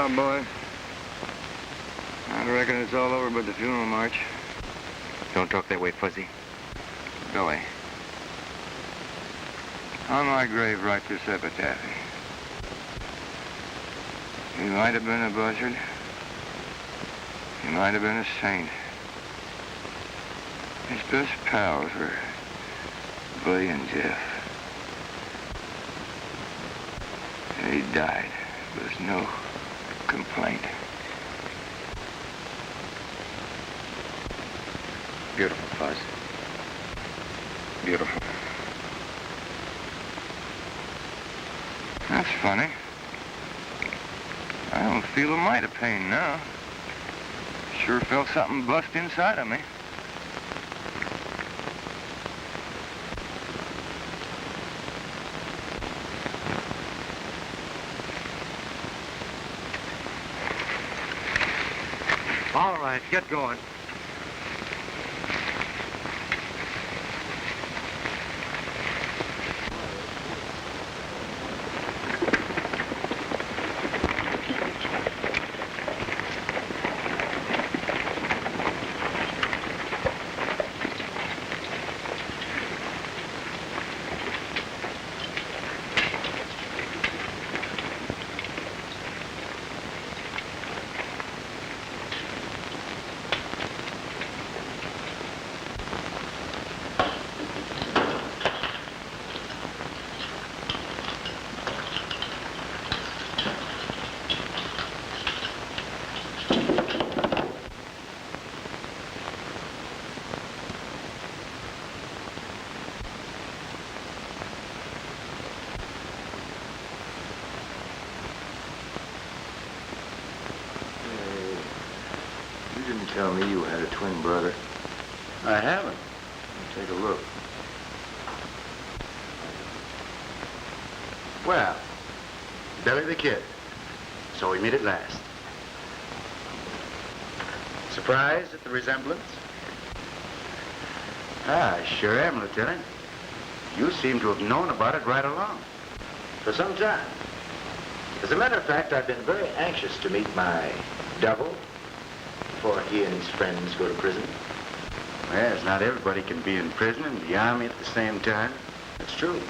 job, boy. I reckon it's all over but the funeral march. Don't talk that way, Fuzzy. Billy. On my grave, write this epitaph. He might have been a buzzard. He might have been a saint. His best pals were Billy and Jeff. And he died with no complaint. Beautiful, Fuzz. Beautiful. That's funny. I don't feel a mite of pain now. Sure felt something bust inside of me. All right, get going. Tell me you had a twin brother. I haven't. Take a look. Well, Billy the Kid. So we meet at last. Surprised at the resemblance? I sure am, Lieutenant. You seem to have known about it right along. For some time. As a matter of fact, I've been very anxious to meet my double before he and his friends go to prison. Well, it's not everybody can be in prison and the Army at the same time. That's true.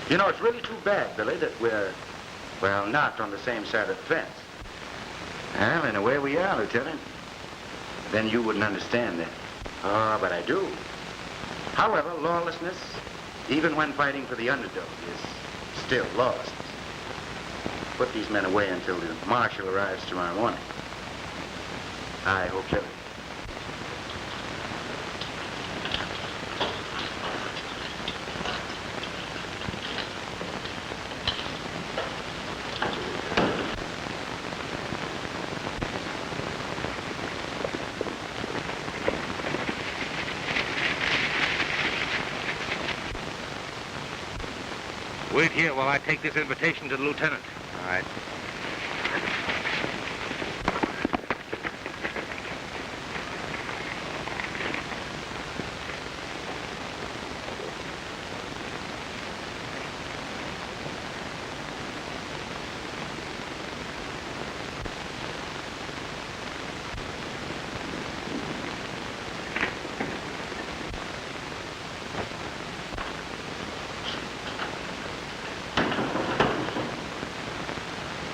You know, it's really too bad, Billy, that we're, well, not on the same side of the fence. Well, in a way we are, Lieutenant. Then you wouldn't understand that. Oh, but I do. However, lawlessness, even when fighting for the underdog, is still lawlessness. Put these men away until the marshal arrives tomorrow morning. I hope so. Wait here while I take this invitation to the lieutenant. All right.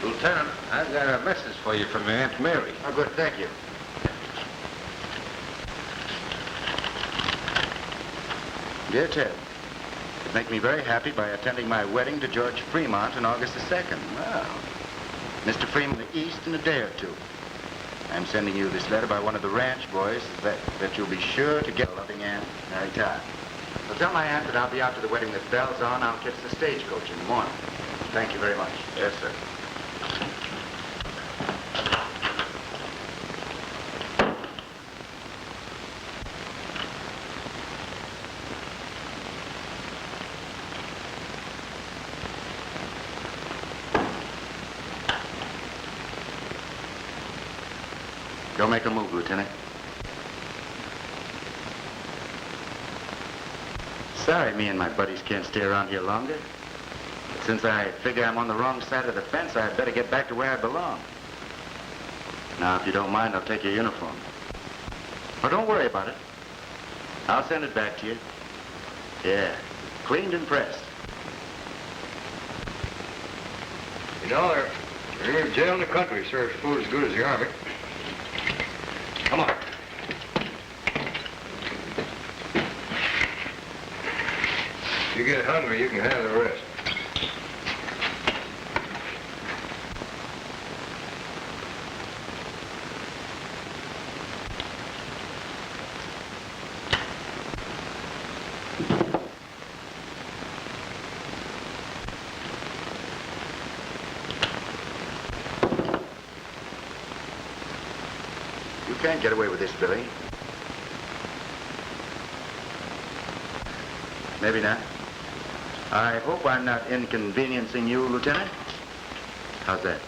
Lieutenant, I've got a message for you from your Aunt Mary. Oh, good, thank you. Dear Ted, it makes me very happy by attending my wedding to George Fremont on August the 2nd. Well, Mr. Fremont in the East in a day or two. I'm sending you this letter by one of the ranch boys that you'll be sure to get a loving Aunt, Mary Todd. So tell my aunt that I'll be out to the wedding with bells on. I'll catch the stagecoach in the morning. Thank you very much. Yes, sir. Don't make a move, Lieutenant. Sorry me and my buddies can't stay around here longer. But since I figure I'm on the wrong side of the fence, I'd better get back to where I belong. Now, if you don't mind, I'll take your uniform. Oh, don't worry about it. I'll send it back to you. Yeah, cleaned and pressed. You know, there's jail in the country serves food as good as the army. Come on. If you get hungry, you can have the rest. You can't get away with this, Billy. Maybe not. I hope I'm not inconveniencing you, Lieutenant. How's that?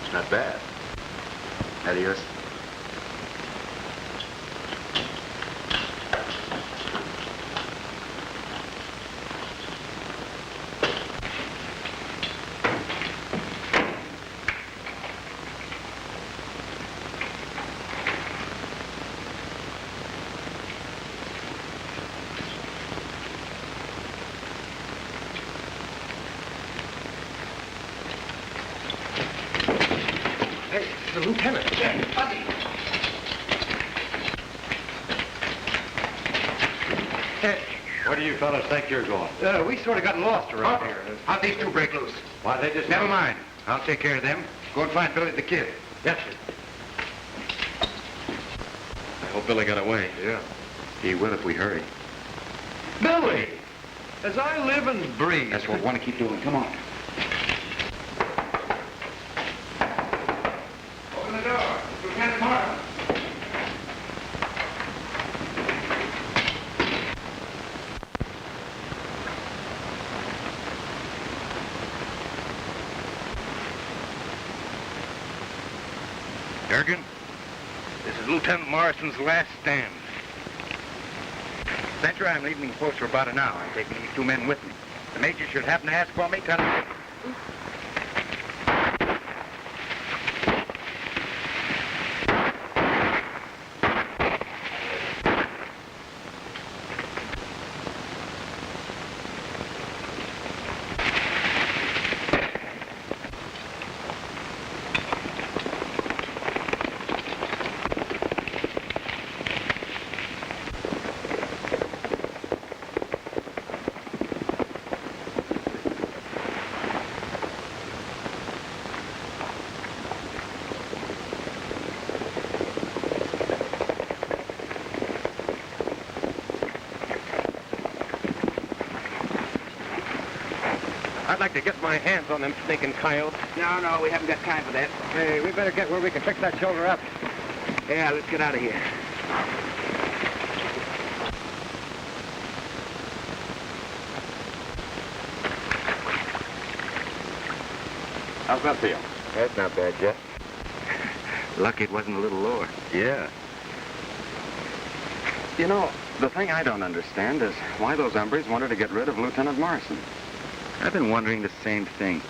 It's not bad. Adios. The lieutenant. Where do you fellas think you're going? We sort of gotten lost around here. How'd these two break loose? Why, they just... Never mind. I'll take care of them. Go and find Billy the Kid. Yes, sir. I hope Billy got away. Yeah. He will if we hurry. Billy! As I live and breathe. That's what we want to keep doing. Come on. Open the door. Lieutenant Martin. Durgan, this is Lieutenant Morrison's last stand. Spencer, I'm leaving the post for about an hour. I'm taking these two men with me. The major should happen to ask for me, tell him. I'd like to get my hands on them stinking coyotes. No, we haven't got time for that. Hey, we better get where we can fix that shoulder up. Yeah, let's get out of here. How's that feel? That's not bad, Jeff. Lucky it wasn't a little lower. Yeah. You know, the thing I don't understand is why those hombres wanted to get rid of Lieutenant Morrison. I've been wondering the same thing.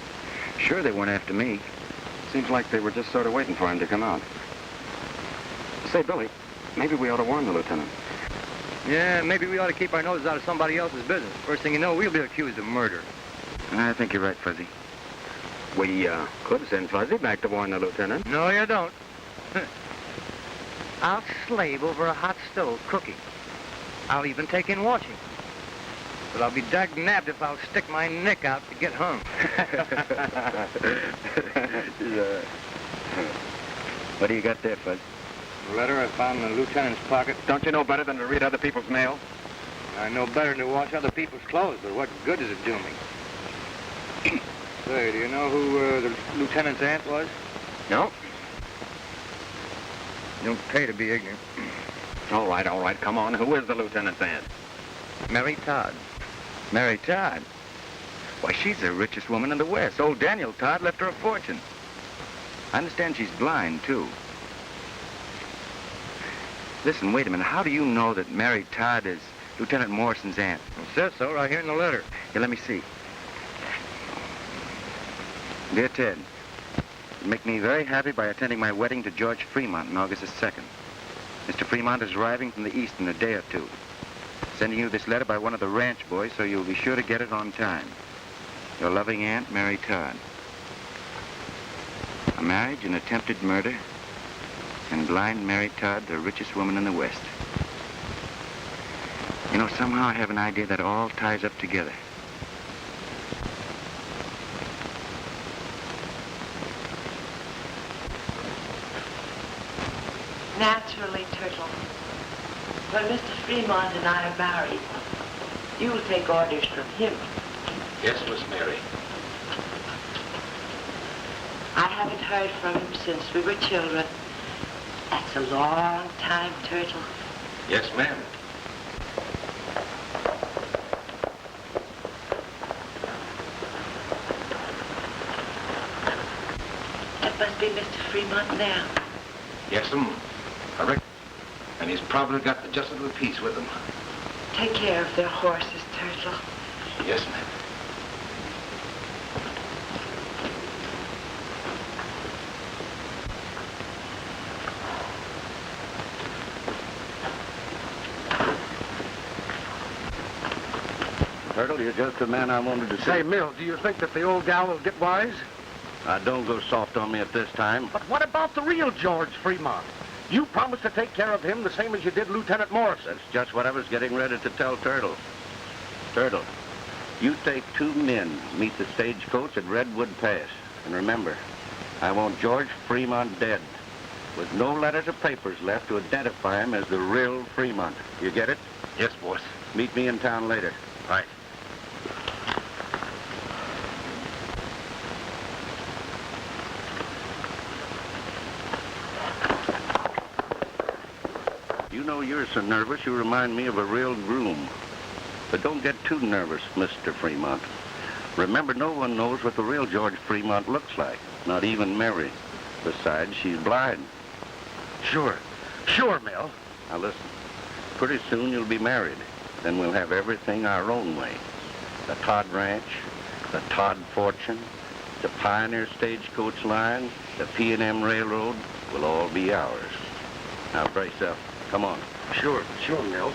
Sure, they weren't after me. Seems like they were just sort of waiting for him to come out. Say, Billy, maybe we ought to warn the lieutenant. Yeah, maybe we ought to keep our noses out of somebody else's business. First thing you know, we'll be accused of murder. I think you're right, Fuzzy. We could send Fuzzy back to warn the lieutenant. No, you don't. I'll slave over a hot stove cooking. I'll even take in washing. But I'll be dag-nabbed if I'll stick my neck out to get hung. Yeah. What do you got there, Fuzz? The letter I found in the lieutenant's pocket. Don't you know better than to read other people's mail? I know better than to wash other people's clothes, but what good does it do me? Say, do you know who the lieutenant's aunt was? No. You don't pay to be ignorant. All right, come on. Who is the lieutenant's aunt? Mary Todd. Mary Todd? Why, she's the richest woman in the West. Old Daniel Todd left her a fortune. I understand she's blind, too. Listen, wait a minute. How do you know that Mary Todd is Lieutenant Morrison's aunt? It says so right here in the letter. Here, let me see. Dear Ted, you make me very happy by attending my wedding to George Fremont on August the 2nd. Mr. Fremont is arriving from the east in a day or two. Sending you this letter by one of the ranch boys, so you'll be sure to get it on time. Your loving aunt, Mary Todd. A marriage, an attempted murder, and blind Mary Todd, the richest woman in the West. You know, somehow I have an idea that all ties up together. Naturally, Turtle. When Mr. Fremont and I are married, you will take orders from him. Yes, Miss Mary. I haven't heard from him since we were children. That's a long time, Turtle. Yes, ma'am. That must be Mr. Fremont now. Yes, I reckon. And he's probably got the justice of the peace with him. Take care of their horses, Turtle. Yes, ma'am. Turtle, you're just the man I wanted to see. Say, Mill, do you think that the old gal will get wise? Don't go soft on me at this time. But what about the real George Fremont? You promised to take care of him the same as you did Lieutenant Morrison. That's just what I was getting ready to tell Turtle. Turtle, you take 2 men, meet the stagecoach at Redwood Pass. And remember, I want George Fremont dead, with no letters or papers left to identify him as the real Fremont. You get it? Yes, boss. Meet me in town later. Right. You know, you're so nervous, you remind me of a real groom. But don't get too nervous, Mr. Fremont. Remember, no one knows what the real George Fremont looks like, not even Mary. Besides, she's blind. Sure, Mill. Now listen, pretty soon you'll be married. Then we'll have everything our own way. The Todd Ranch, the Todd fortune, the Pioneer Stagecoach line, the P&M Railroad will all be ours. Now brace up. Come on. Sure, Mill.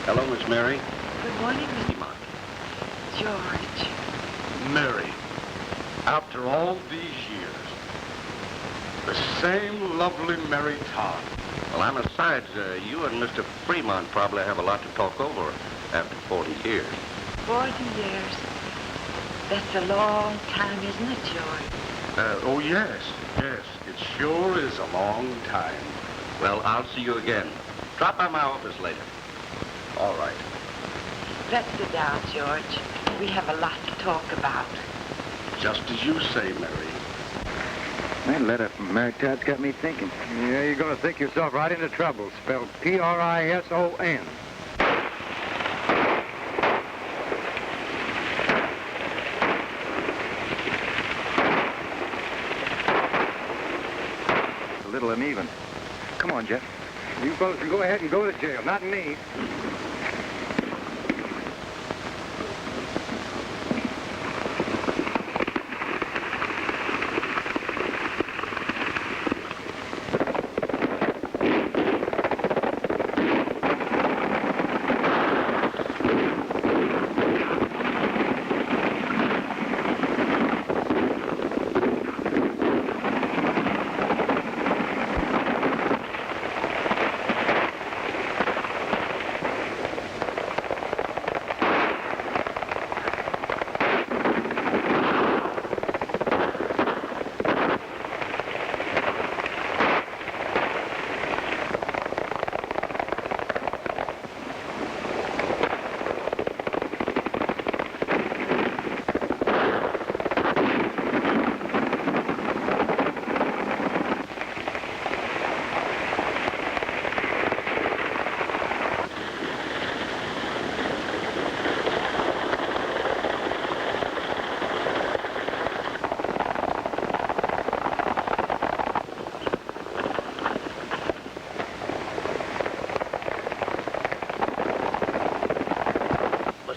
Hello, Miss Mary. Good morning, Mr. George. Mary, after all these years, the same lovely Mary Todd. Well, I'm besides, you and Mr. Fremont probably have a lot to talk over after 40 years. 40 years. That's a long time, isn't it, George? Oh, yes. It sure is a long time. Well, I'll see you again. Drop by my office later. All right. Let's sit down, George. We have a lot to talk about. Just as you say, Mary. That letter from Mary Todd's got me thinking. Yeah, you're going to think yourself right into trouble. Spelled Prison. A little uneven. Come on, Jeff. You fellas can go ahead and go to jail, not me.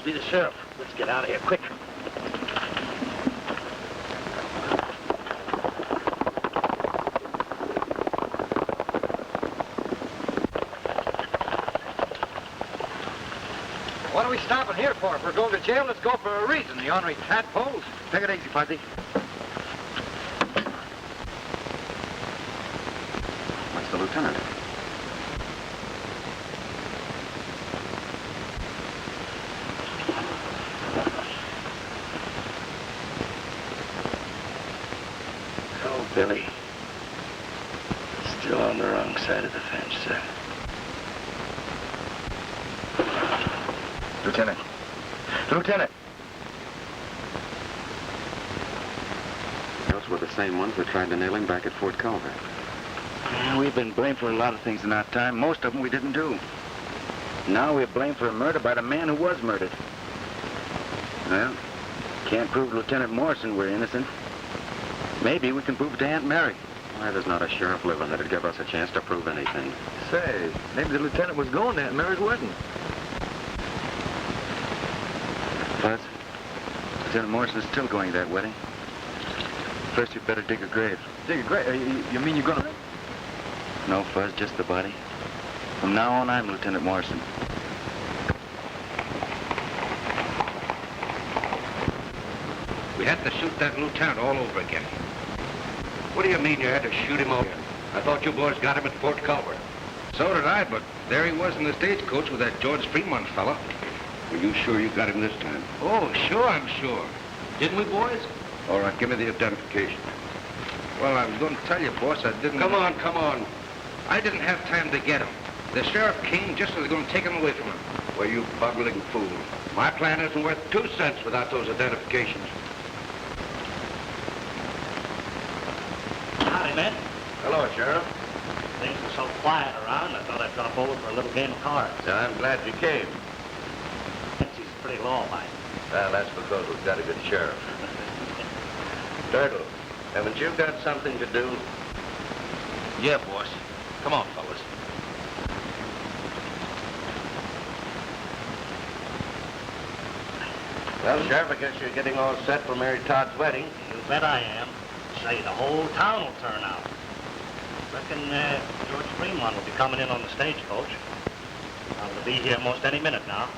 Must be the sheriff. Let's get out of here quick. What are we stopping here for? If we're going to jail, let's go for a reason. The ornery tadpoles. Take it easy, Fuzzy. What's the lieutenant? Oh, Billy. Still on the wrong side of the fence, sir. Lieutenant. Lieutenant! Those were the same ones that tried to nail him back at Fort Culver. Yeah, we've been blamed for a lot of things in our time. Most of them we didn't do. Now we're blamed for a murder by the man who was murdered. Well, can't prove to Lieutenant Morrison we're innocent. Maybe we can prove it to Aunt Mary. Why, there's not a sheriff living that'd give us a chance to prove anything. Say, maybe the lieutenant was going to Aunt Mary's wedding. Buzz, Lieutenant Morrison's still going to that wedding. First, you'd better dig a grave. Dig a grave? You mean you're gonna... No, Fuzz, just the body. From now on, I'm Lieutenant Morrison. We had to shoot that lieutenant all over again. What do you mean you had to shoot him over? I thought you boys got him at Fort Culver. So did I, but there he was in the stagecoach with that George Fremont fella. Are you sure you got him this time? Oh, sure, I'm sure. Didn't we, boys? All right, give me the identification. Well, I was going to tell you, boss, I didn't... Come on, come on. I didn't have time to get him. The sheriff came just as they're going to take him away from him. Well, you buggling fool. My plan isn't worth 2 cents without those identifications. Howdy, men. Hello, Sheriff. Things are so quiet around, I thought I'd drop over for a little game of cards. I'm glad you came. She's pretty law-abiding. Well, that's because we've got a good sheriff. Turtle, haven't you got something to do? Yeah, boss. Come on, fellas. Well, Sheriff, I guess you're getting all set for Mary Todd's wedding. You bet I am. Say, the whole town will turn out. Reckon George Fremont will be coming in on the stagecoach. He'll be here most any minute now.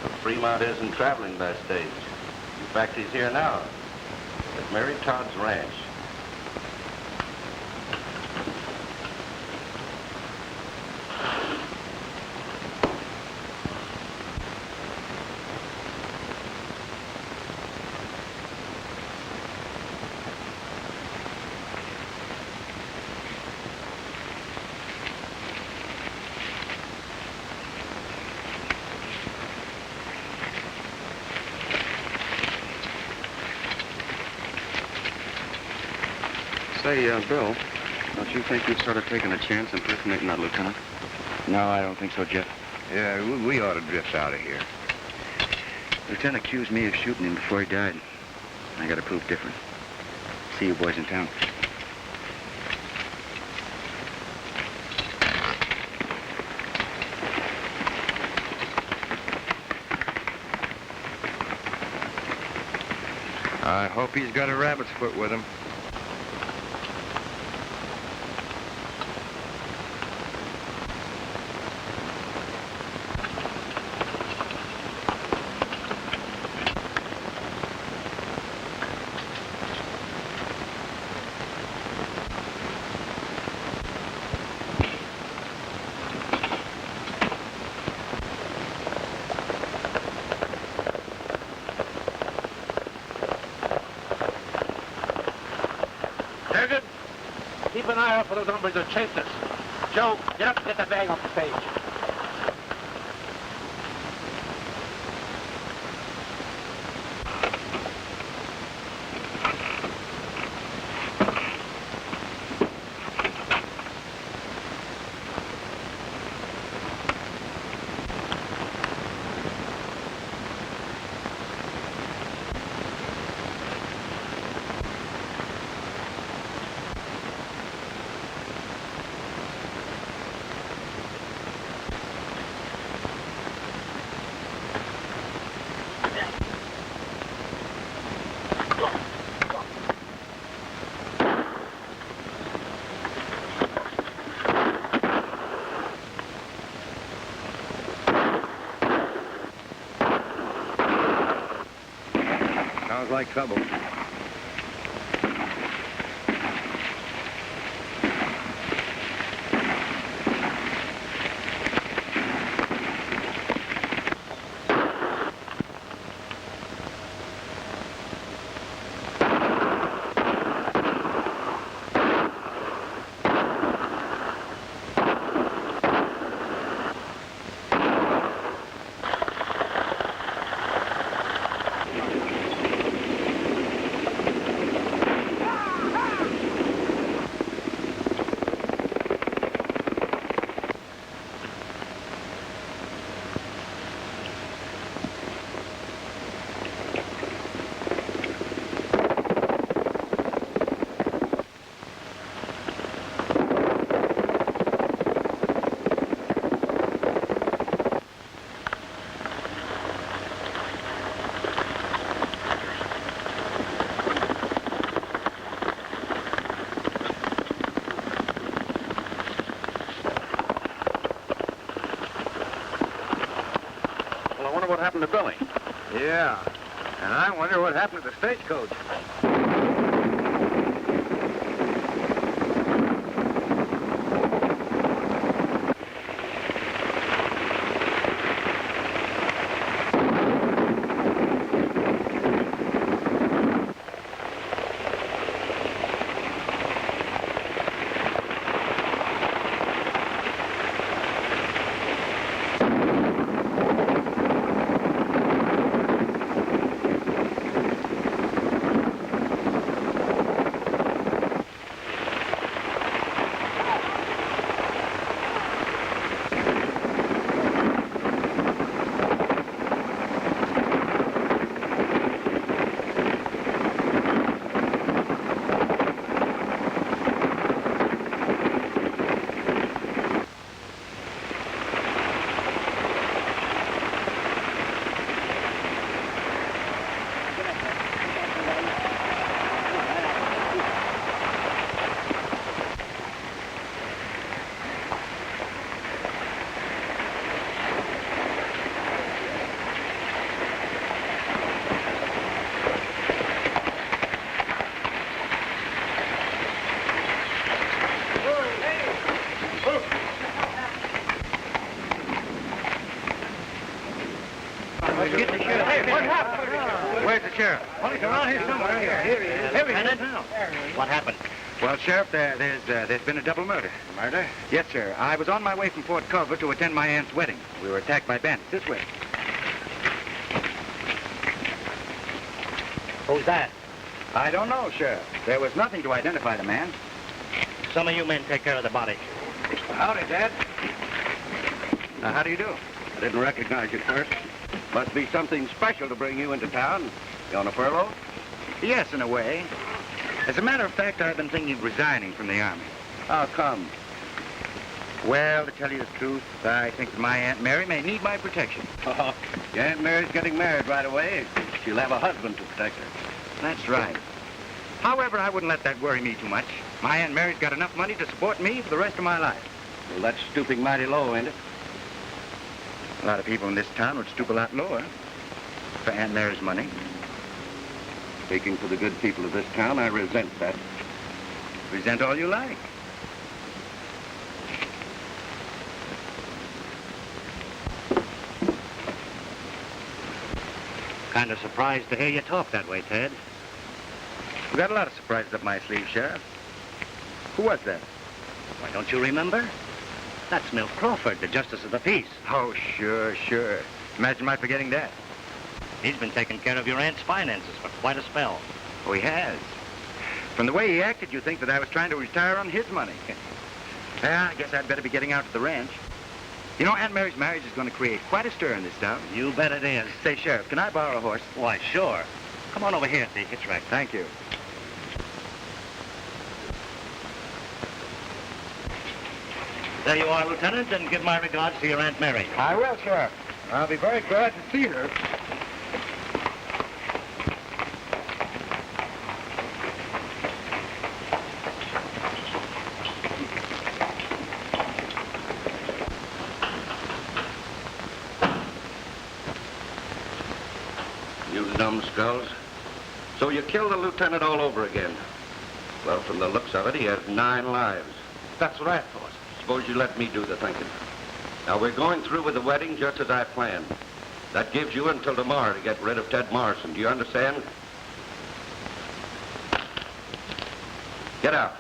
But Fremont isn't traveling by stage. In fact, he's here now. At Mary Todd's ranch. Say, Bill, don't you think you've sort of taken a chance impersonating that lieutenant? No, I don't think so, Jeff. Yeah, we ought to drift out of here. Lieutenant accused me of shooting him before he died. I got to prove different. See you boys in town. I hope he's got a rabbit's foot with him. Keep an eye out for those hombres that chased us. Joe, get up and get that bag off the stage. Sounds like trouble. What happened to Billy? Yeah. And I wonder what happened to the stagecoach. Get the sheriff. Hey, what happened? Where's the sheriff? Well, he's around here somewhere. Here he is. Lieutenant? What happened? Well, Sheriff, there's been a double murder. Murder? Yes, sir. I was on my way from Fort Culver to attend my aunt's wedding. We were attacked by bandits. This way. Who's that? I don't know, Sheriff. There was nothing to identify the man. Some of you men take care of the body. Howdy, Dad. How do you do? I didn't recognize you first. Must be something special to bring you into town. You on a furlough? Yes, in a way. As a matter of fact, I've been thinking of resigning from the Army. How come? Well, to tell you the truth, I think that my Aunt Mary may need my protection. Oh, your Aunt Mary's getting married right away. She'll have a husband to protect her. That's right. However, I wouldn't let that worry me too much. My Aunt Mary's got enough money to support me for the rest of my life. Well, that's stooping mighty low, ain't it? A lot of people in this town would stoop a lot lower for Aunt Mary's money. Speaking for the good people of this town, I resent that. Resent all you like. Kind of surprised to hear you talk that way, Ted. We got a lot of surprises up my sleeve, Sheriff. Who was that? Why, don't you remember? That's Milt Crawford, the Justice of the Peace. Oh, sure. Imagine my forgetting that. He's been taking care of your aunt's finances for quite a spell. Oh, he has. From the way he acted, you'd think that I was trying to retire on his money. Yeah, I guess I'd better be getting out to the ranch. You know, Aunt Mary's marriage is going to create quite a stir in this town. You bet it is. Say, Sheriff, can I borrow a horse? Why, sure. Come on over here, see. It's right. Thank you. There you are, Lieutenant, and give my regards to your Aunt Mary. I will, Sheriff. I'll be very glad to see her. You numbskulls. So you killed the lieutenant all over again. Well, from the looks of it, he has 9 lives. That's what I thought. Suppose you let me do the thinking. Now, we're going through with the wedding just as I planned. That gives you until tomorrow to get rid of Ted Morrison. Do you understand? Get out.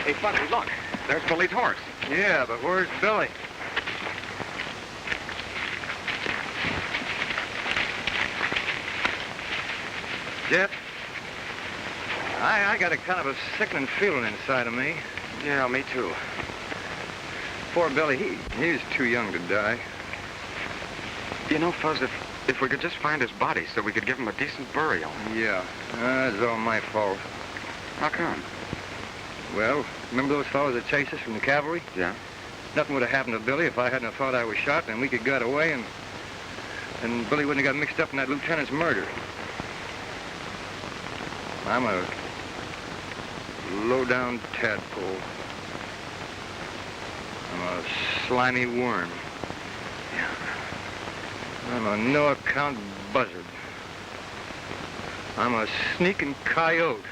Hey, Fuzzy, look. There's Billy's horse. Yeah, but where's Billy? Jeff, I got a kind of a sickening feeling inside of me. Yeah, me too. Poor Billy, he was too young to die. You know, Fuzz, if we could just find his body so we could give him a decent burial. Yeah, it's all my fault. How come? Well, remember those fellows that chased us from the cavalry? Yeah. Nothing would have happened to Billy if I hadn't have thought I was shot, and we could got away, and Billy wouldn't have got mixed up in that lieutenant's murder. I'm a low-down tadpole. I'm a slimy worm. I'm a no-account buzzard. I'm a sneaking coyote.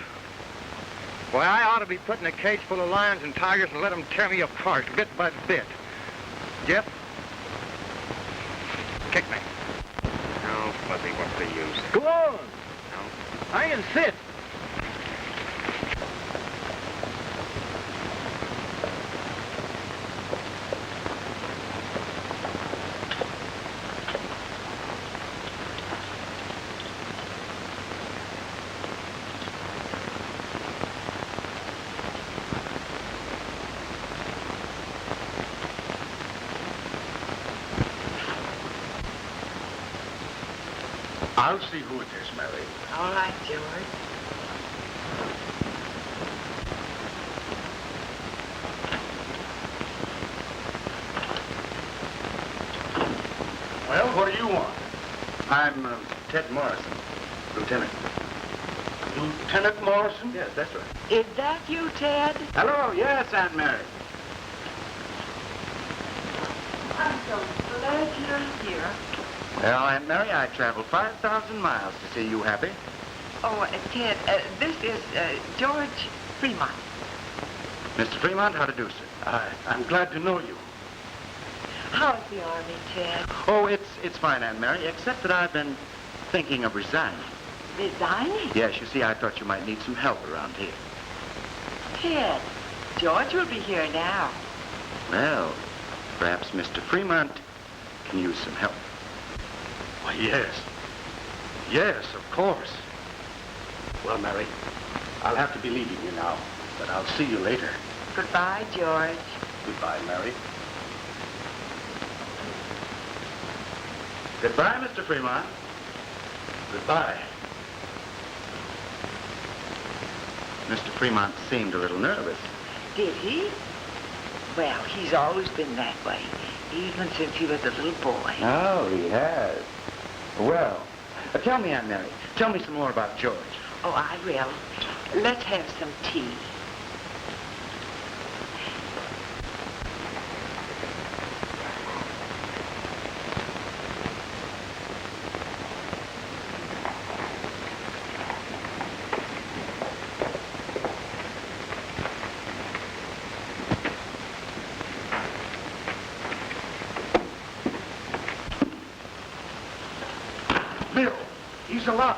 Why, I ought to be put in a cage full of lions and tigers and let them tear me apart, bit by bit. Jeff? Kick me. No, Fuzzy, what's the use? Go on. No. I insist. I'll see who it is, Mary. All right, George. Well, what do you want? I'm Ted Morrison, Lieutenant. Lieutenant Morrison? Yes, that's right. Is that you, Ted? Hello, yes, Aunt Mary. I'm so glad you're here. Well, Aunt Mary, I traveled 5,000 miles to see you happy. Oh, Ted, this is George Fremont. Mr. Fremont, how to do, sir? I'm glad to know you. How's the Army, Ted? Oh, it's fine, Aunt Mary, except that I've been thinking of resigning. Resigning? Yes, you see, I thought you might need some help around here. Ted, George will be here now. Well, perhaps Mr. Fremont can use some help. Why, yes. Yes, of course. Well, Mary, I'll have to be leaving you now, but I'll see you later. Goodbye, George. Goodbye, Mary. Goodbye, Mr. Fremont. Goodbye. Mr. Fremont seemed a little nervous. Did he? Well, he's always been that way, even since he was a little boy. Oh, he has. Well, tell me, Aunt Mary, tell me some more about George. Oh, I will. Let's have some tea. Bill, he's alive.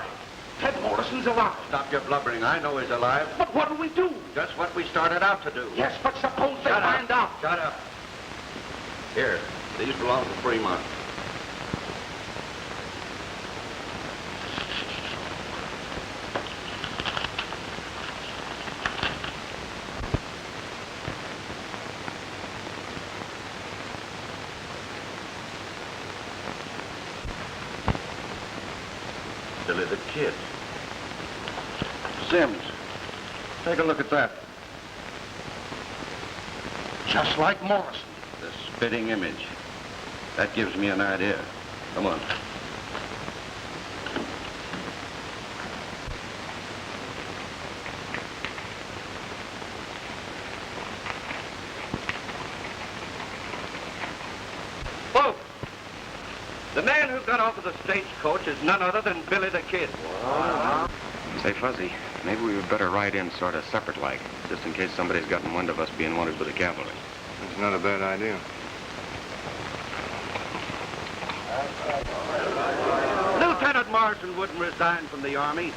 Ted Morrison's alive. Stop your blubbering. I know he's alive. But what do we do? Just what we started out to do. Yes, but suppose they Shut find out. Shut up. Here, these belong to Fremont. Billy the Kid. Sims, take a look at that. Just like Morrison. The spitting image. That gives me an idea. Come on. who got off of the stagecoach is none other than Billy the Kid. Say, Fuzzy, maybe we would better ride in sort of separate-like, just in case somebody's gotten wind of us being wanted by the cavalry. That's not a bad idea. Lieutenant Morrison wouldn't resign from the Army.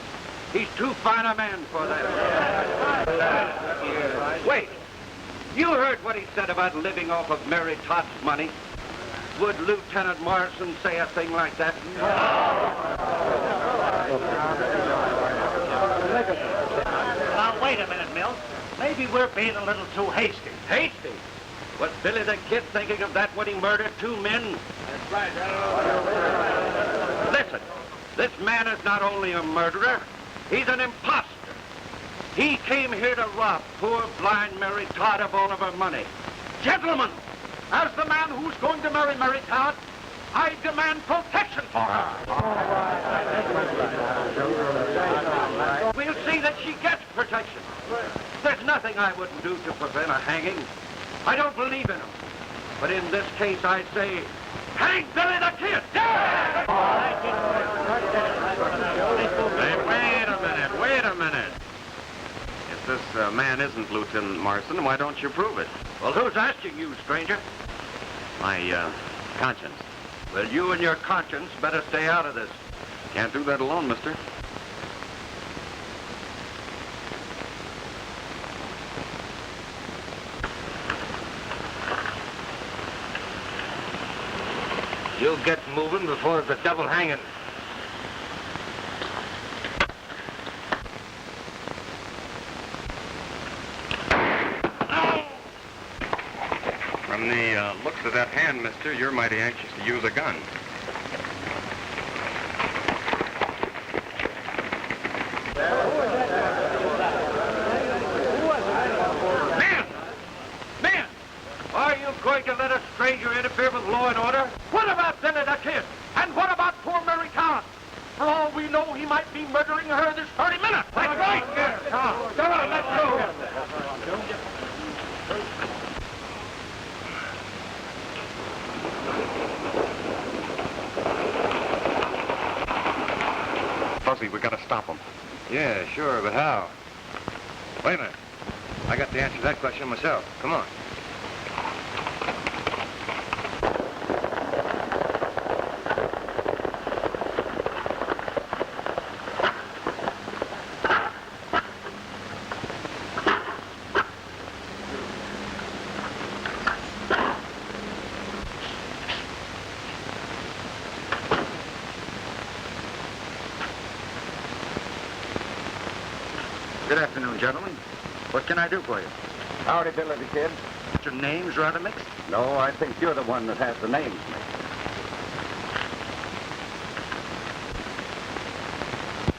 He's too fine a man for that. Wait. You heard what he said about living off of Mary Todd's money. Would Lieutenant Morrison say a thing like that? Now, wait a minute, Mills. Maybe we're being a little too hasty. Hasty? Was Billy the Kid thinking of that when he murdered 2 men? That's right. Listen, this man is not only a murderer, he's an imposter. He came here to rob poor blind Mary Todd of all of her money. Gentlemen, as the man who's going to marry Mary Todd, I demand protection for her. We'll see that she gets protection. There's nothing I wouldn't do to prevent a hanging. I don't believe in him. But in this case, I say, hang Billy the Kid! Hey, wait a minute. If this man isn't Lieutenant Morrison, why don't you prove it? Well, who's asking you, stranger? My, conscience. Well, you and your conscience better stay out of this. Can't do that alone, mister. You'll get moving before the double hanging. From the looks of that hand, mister, you're mighty anxious to use a gun. Men! Are you going to let a stranger interfere with law and order? What about Billy the Kid? And what about poor Mary Todd? For all we know, he might be murdering her this very minute. That's right. Come on, let's go. Fuzzy, we gotta stop him. Yeah, sure, but how? Wait a minute. I got the answer to that question myself. Come on. Good afternoon, gentlemen. What can I do for you? Howdy, Billy the Kid. Your name's rather mixed. No, I think you're the one that has the names mixed.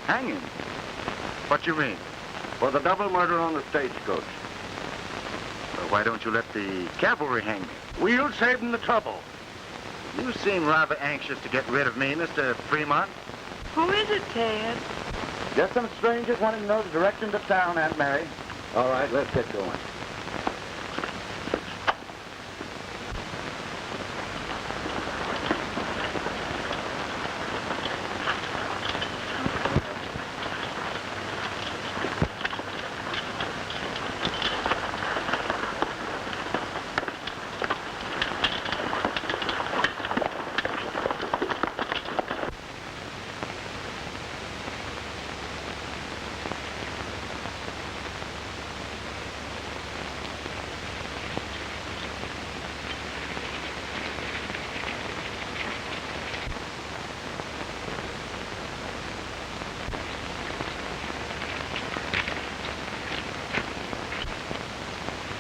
Hanging? What you mean? For the double murder on the stagecoach. Well, why don't you let the cavalry hang me? We'll save them the trouble. You seem rather anxious to get rid of me, Mr. Fremont. Who is it, Ted? Just some strangers wanting to know the direction to town, Aunt Mary. All right, let's get going.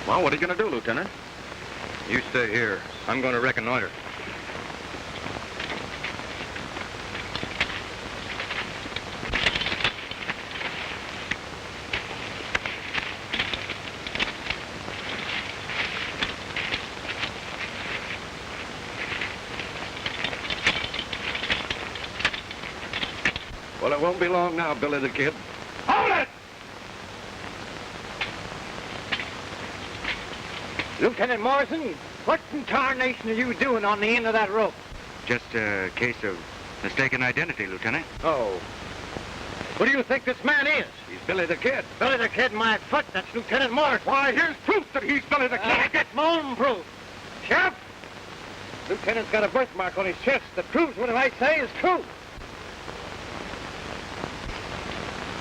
Well, what are you going to do, Lieutenant? You stay here. I'm going to reconnoiter. Well, it won't be long now, Billy the Kid. Hold it! Lieutenant Morrison, what in tarnation are you doing on the end of that rope? Just a case of mistaken identity, Lieutenant. Oh. Who do you think this man is? He's Billy the Kid. Billy the Kid, my foot. That's Lieutenant Morris. Why, here's proof that he's Billy the Kid. I get my own proof. Sheriff, Lieutenant's got a birthmark on his chest that proves what I say is true.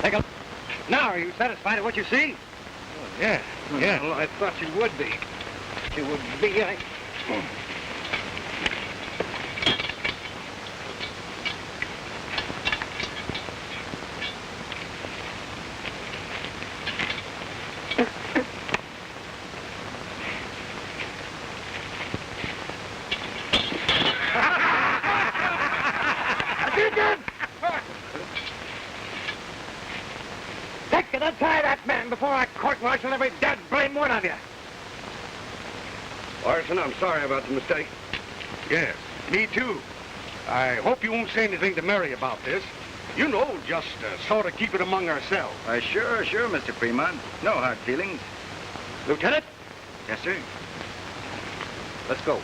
Take a look. Now, are you satisfied with what you see? Oh, yeah. Well, I thought you would be. You would be, Untie that man before I court-martial every dead blame one of you. Orson, I'm sorry about the mistake. Yes, me too. I hope you won't say anything to Mary about this. You know, just sort of keep it among ourselves. Sure, Mr. Fremont. No hard feelings. Lieutenant? Yes, sir. Let's go.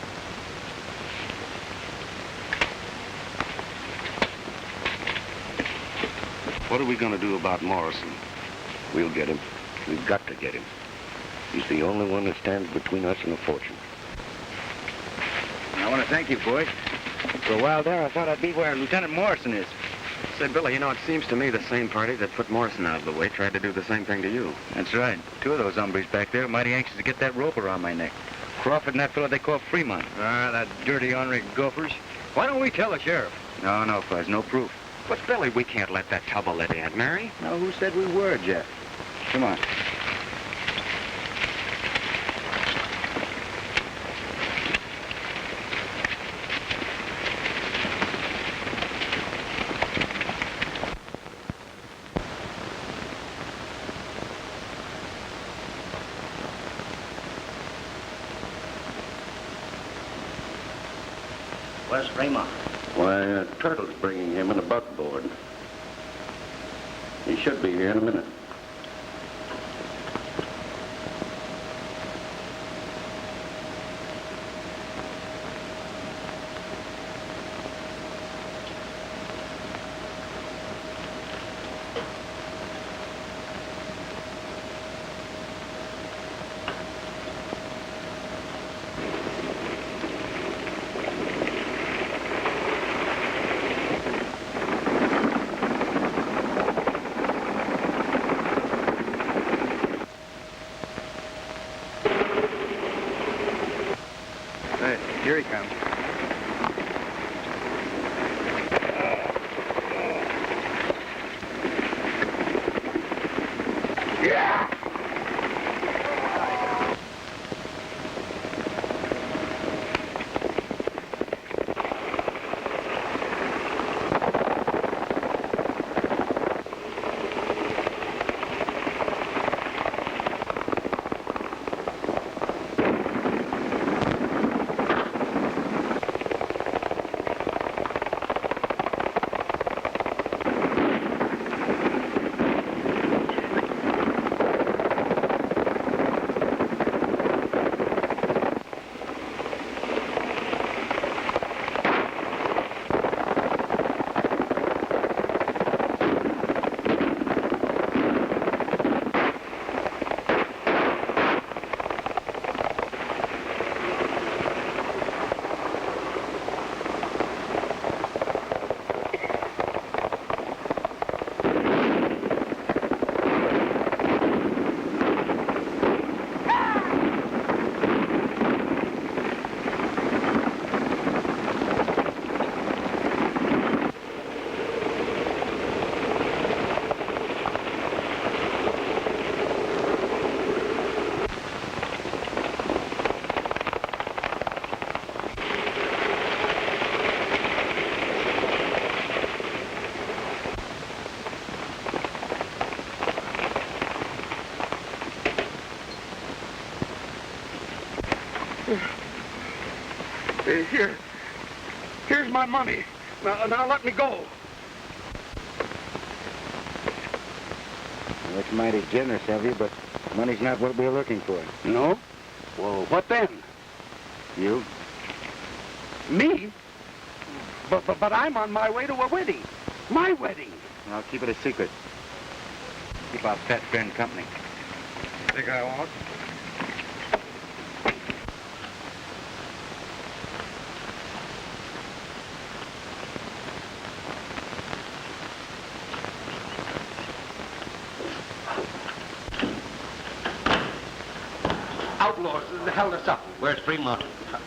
What are we going to do about Morrison? We'll get him. We've got to get him. He's the only one that stands between us and a fortune. I want to thank you, boys. For a while there, I thought I'd be where Lieutenant Morrison is. Say, Billy, you know, it seems to me the same party that put Morrison out of the way tried to do the same thing to you. That's right. Two of those hombres back there are mighty anxious to get that rope around my neck. Crawford and that fellow they call Fremont. That dirty ornery gophers. Why don't we tell the sheriff? No, Fuzz, no proof. But, Billy, we can't let that trouble let Aunt Mary. No, who said we were, Jeff? Come on. Where's Fremont? Why, Turtle's bringing him in a buckboard. He should be here in a minute. Here he comes. Here's my money. Now let me go. Well, it's mighty generous of you, but money's not what we're looking for. No? Well, what then? You? Me? But I'm on my way to a wedding. My wedding. I'll keep it a secret. Keep our fat friend company. Think I won't? Outlaws held us up. Where's Fremont?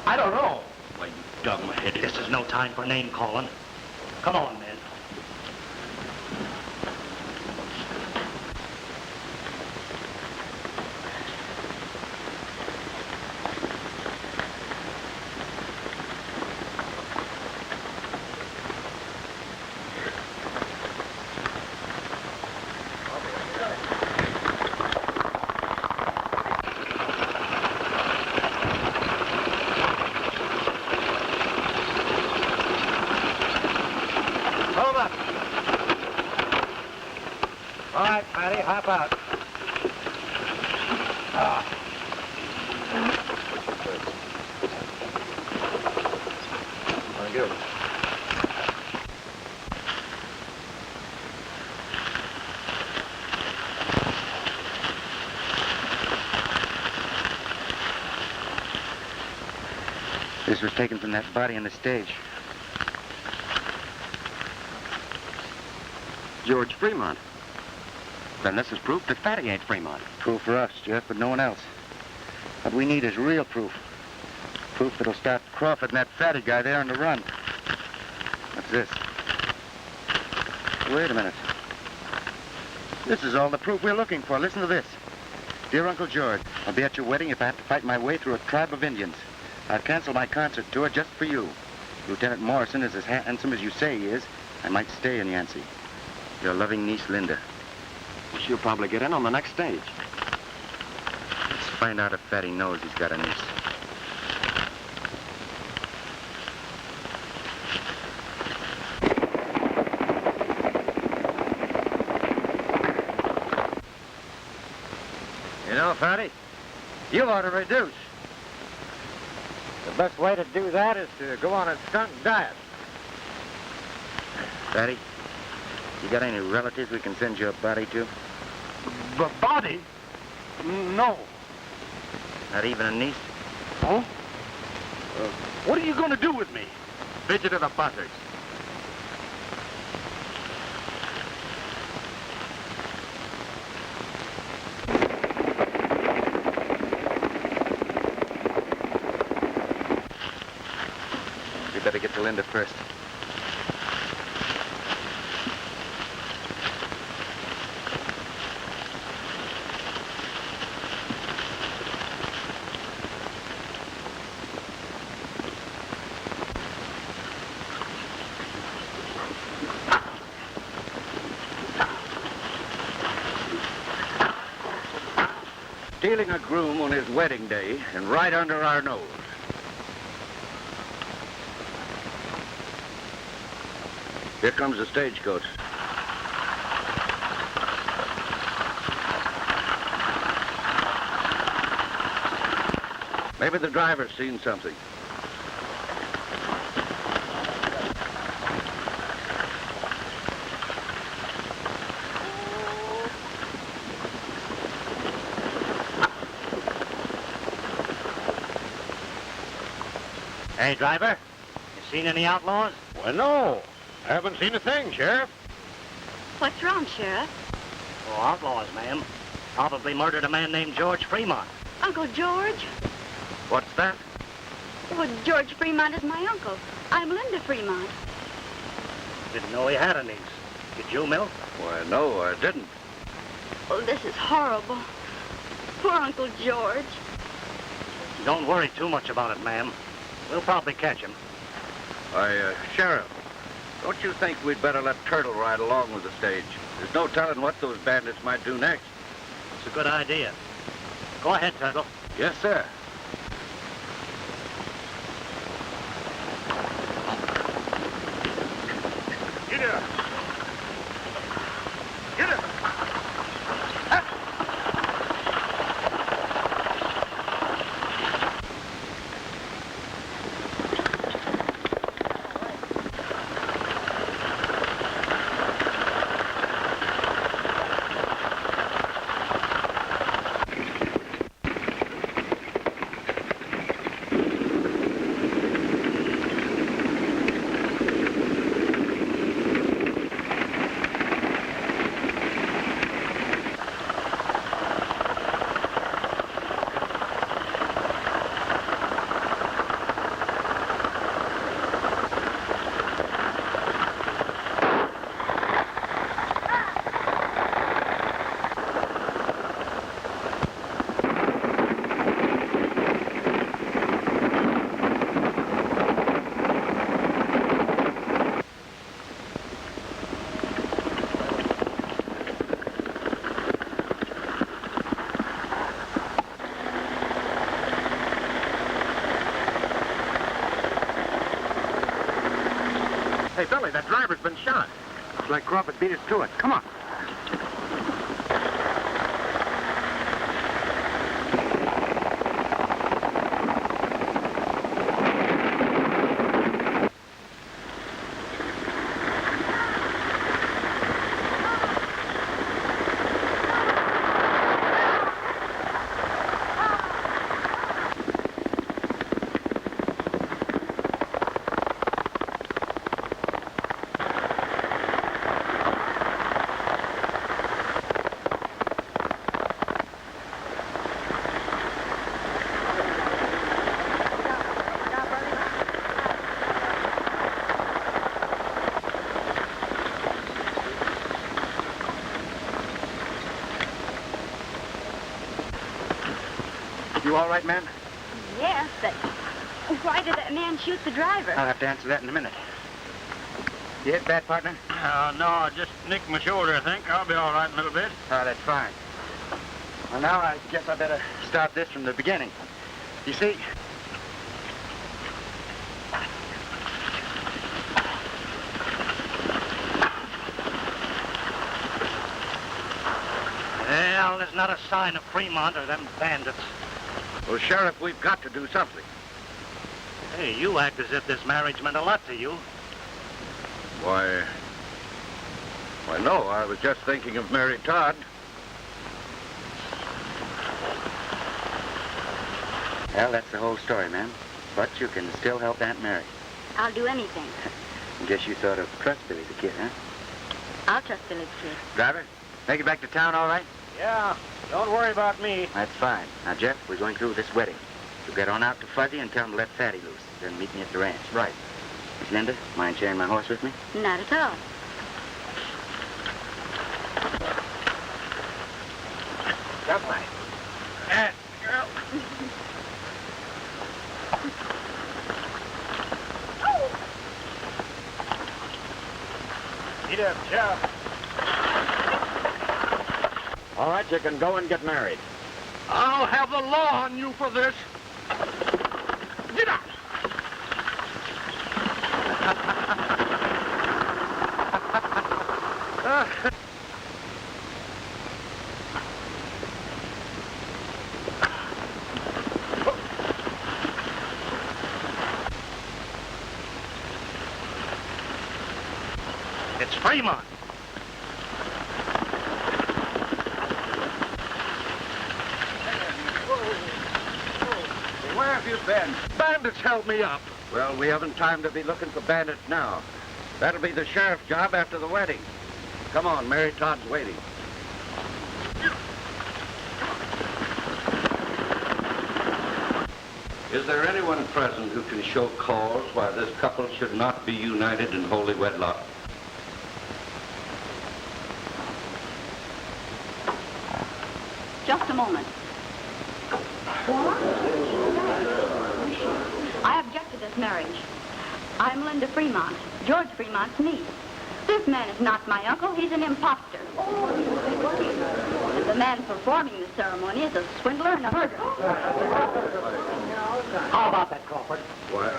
I don't know. Why, you dumb-headed. This is no time for name calling. Come on, men. Hop out. Thank you. This was taken from that body on the stage. George Fremont. Then this is proof that Fatty ain't Fremont. Proof for us, Jeff, but no one else. What we need is real proof. Proof that'll stop Crawford and that fatty guy there on the run. What's this? Wait a minute. This is all the proof we're looking for. Listen to this. Dear Uncle George, I'll be at your wedding if I have to fight my way through a tribe of Indians. I've canceled my concert tour just for you. Lieutenant Morrison is as handsome as you say he is. I might stay in Yancey. Your loving niece, Linda. She'll probably get in on the next stage. Let's find out if Fatty knows he's got a niece. You know, Fatty, you ought to reduce. The best way to do that is to go on a skunk diet. Fatty, you got any relatives we can send your body to? Body? No. Not even a niece? Huh? What are you going to do with me? Fidget of the buzzards. We better get to Linda first. Stealing a groom on his wedding day and right under our nose. Here comes the stagecoach. Maybe the driver's seen something. Hey, driver, you seen any outlaws? Well, no. I haven't seen a thing, Sheriff. What's wrong, Sheriff? Oh, outlaws, ma'am. Probably murdered a man named George Fremont. Uncle George? What's that? Well, George Fremont is my uncle. I'm Linda Fremont. Didn't know he had a niece. Did you, Mill? Why, no, I didn't. Oh, this is horrible. Poor Uncle George. Don't worry too much about it, ma'am. We'll probably catch him. Sheriff, don't you think we'd better let Turtle ride along with the stage? There's no telling what those bandits might do next. It's a good idea. Go ahead, Turtle. Yes, sir. Get up. Get up. been shot. Looks like Crawford beat us to it. Come on. You all right, man? Yes, but why did that man shoot the driver? I'll have to answer that in a minute. You hit bad, partner? No, I just nicked my shoulder, I think. I'll be all right in a little bit. Oh, that's fine. Well, now I guess I better start this from the beginning. You see... Well, there's not a sign of Fremont or them bandits. Well, Sheriff, we've got to do something. Hey, you act as if this marriage meant a lot to you. Why, no, I was just thinking of Mary Todd. Well, that's the whole story, ma'am. But you can still help Aunt Mary. I'll do anything. I guess you sort of trust Billy the Kid, huh? I'll trust Billy the Kid. Driver, make it back to town all right? Yeah, don't worry about me. That's fine. Now, Jeff, we're going through this wedding. You get on out to Fuzzy and tell him to let Fatty loose. Then meet me at the ranch. Right. Miss Linda, mind sharing my horse with me? Not at all. Jump mine. Girl. Get up, Jeff. All right, you can go and get married. I'll have the law on you for this. Get out. It's Fremont. Where have you been? Bandits held me up. Well, we haven't time to be looking for bandits now. That'll be the sheriff's job after the wedding. Come on, Mary Todd's waiting. Is there anyone present who can show cause why this couple should not be united in holy wedlock? Just a moment. I object to this marriage. I'm Linda Fremont, George Fremont's niece. This man is not my uncle. He's an imposter. The man performing the ceremony is a swindler and a murderer. How about that, Crawford? What?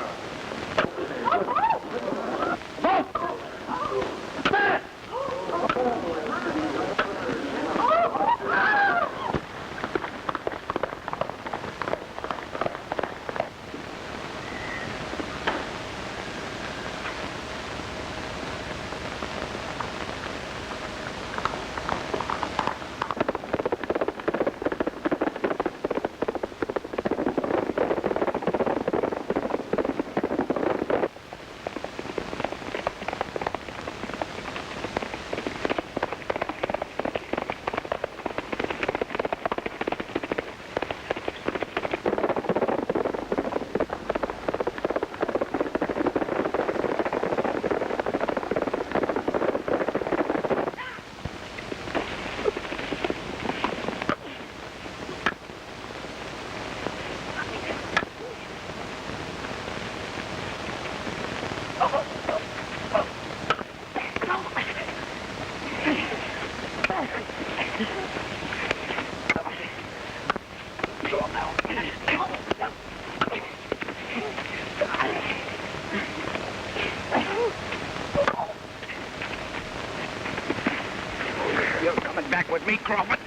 back with me, Crawford.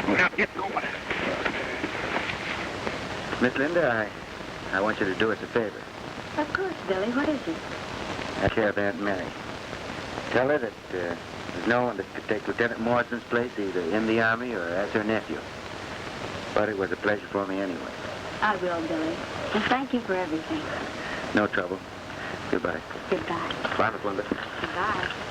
Now get going. Miss Linda, I want you to do us a favor. Of course, Billy. What is it? Take care of Aunt Mary. Tell her that there's no one that could take Lieutenant Morrison's place either in the Army or as her nephew. But it was a pleasure for me anyway. I will, Billy. And thank you for everything. No trouble. Goodbye. Goodbye. Bye, Miss Linda. Goodbye.